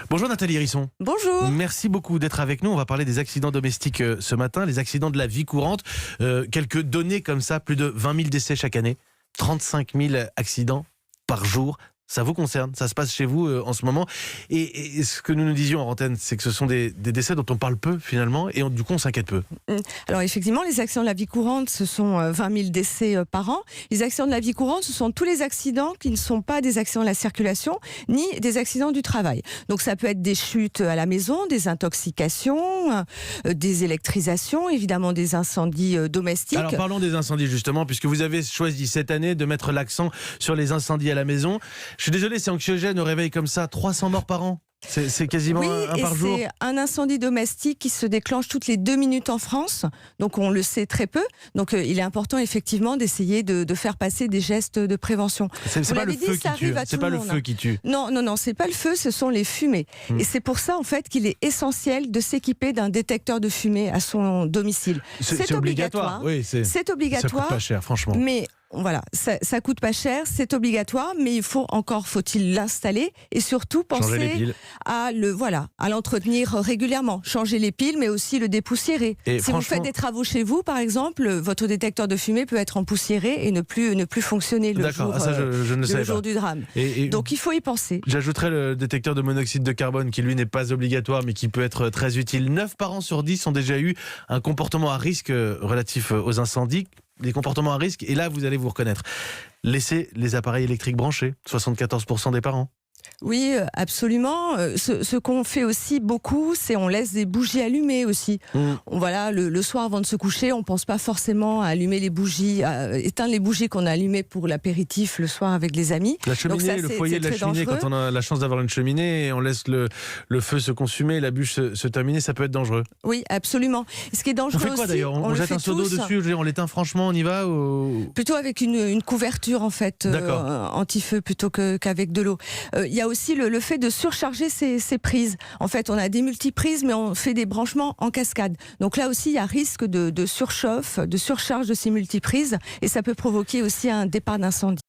Bonjour Nathalie Hérisson. Bonjour. Merci beaucoup d'être avec nous. On va parler des accidents domestiques ce matin, les accidents de la vie courante. Quelques données comme ça, plus de 20 000 décès chaque année, 35 000 accidents par jour. Ça vous concerne, ça se passe chez vous en ce moment. Et ce que nous disions en antenne, c'est que ce sont des décès dont on parle peu finalement, et du coup on s'inquiète peu. Alors effectivement, les accidents de la vie courante, ce sont 20 000 décès par an. Les accidents de la vie courante, ce sont tous les accidents qui ne sont pas des accidents de la circulation, ni des accidents du travail. Donc ça peut être des chutes à la maison, des intoxications, des électrisations, évidemment des incendies domestiques. Alors parlons des incendies justement, puisque vous avez choisi cette année de mettre l'accent sur les incendies à la maison. Je suis désolé, c'est anxiogène au réveil comme ça, 300 morts par an. C'est quasiment un par jour. Oui, c'est un incendie domestique qui se déclenche toutes les 2 minutes en France. Donc on le sait très peu. Donc il est important effectivement d'essayer de faire passer des gestes de prévention. C'est pas le feu qui tue. C'est pas le feu qui tue. Non, c'est pas le feu, ce sont les fumées. Et c'est pour ça en fait qu'il est essentiel de s'équiper d'un détecteur de fumée à son domicile. C'est obligatoire. Oui, c'est obligatoire. Ça coûte pas cher, franchement. Mais voilà, ça coûte pas cher, c'est obligatoire, mais faut-il l'installer et surtout penser à l'entretenir régulièrement, changer les piles, mais aussi le dépoussiérer. Et si vous faites des travaux chez vous, par exemple, votre détecteur de fumée peut être empoussiéré et ne plus fonctionner le jour du drame. Donc il faut y penser. J'ajouterais le détecteur de monoxyde de carbone qui lui n'est pas obligatoire, mais qui peut être très utile. 9 parents sur 10 ont déjà eu un comportement à risque relatif aux incendies. Des comportements à risque, et là vous allez vous reconnaître. Laissez les appareils électriques branchés, 74% des parents. Oui, absolument. Ce qu'on fait aussi beaucoup, c'est on laisse des bougies allumées aussi. Voilà, le soir avant de se coucher, on pense pas forcément à allumer les bougies, à éteindre les bougies qu'on a allumées pour l'apéritif le soir avec les amis. La cheminée, donc ça, le foyer de la cheminée, dangereux. Quand on a la chance d'avoir une cheminée et on laisse le feu se consumer, la bûche se terminer, ça peut être dangereux. Oui, absolument. Ce qui est dangereux on fait quoi aussi, d'ailleurs on jette un seau d'eau dessus, on l'éteint franchement, on y va Plutôt avec une couverture en fait, anti-feu plutôt qu'avec de l'eau. Il y a aussi le fait de surcharger ces prises. En fait, on a des multiprises, mais on fait des branchements en cascade. Donc là aussi, il y a risque de surchauffe, de surcharge de ces multiprises, et ça peut provoquer aussi un départ d'incendie.